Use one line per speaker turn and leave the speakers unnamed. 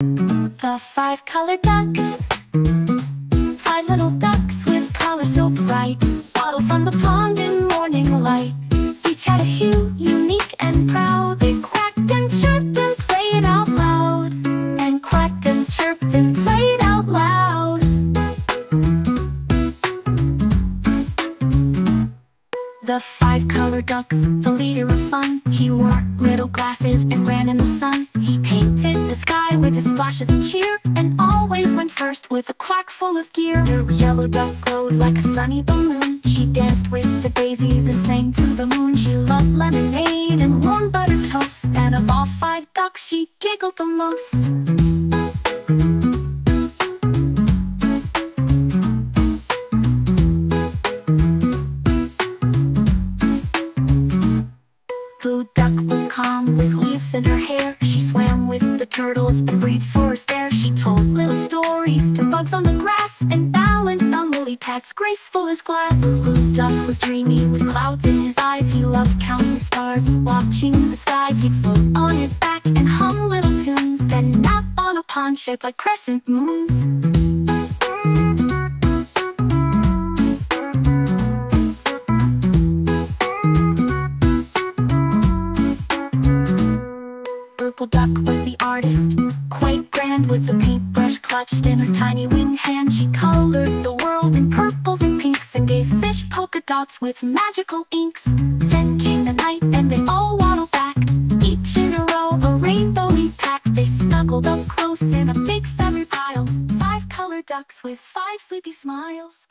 The five-colored ducks. Five little ducks with colors so bright, waddle from the pond in morning light. Each had a hue unique and proud. They quacked and chirped and played out loud. And quacked and chirped and played out loud. The five-colored ducks, the leader of fun. He wore little glasses and ran in the sun. He painted the sky with his splashes of cheer, and always went first with a quack full of gear. Her yellow duck glowed like a sunny balloon. She danced with the daisies and sang to the moon. She loved lemonade and warm buttered toast, and of all five ducks she giggled the most. Blue duck was calm with leaves in her hair. She swam with the turtles and breathed forest air. She told little stories to bugs on the grass, and balanced on lily pads graceful as glass. Blue duck was dreamy with clouds in his eyes. He loved counting stars, watching the skies. He'd float on his back and hum little tunes, then nap on a pond shaped like crescent moons. Purple duck was the artist, quite grand with the paintbrush clutched in her tiny wing hand. She colored the world in purples and pinks, and gave fish polka dots with magical inks. Then came the night and they all waddled back, each in a row, a rainbowy pack. They snuggled up close in a big feathered pile, five colored ducks with five sleepy smiles.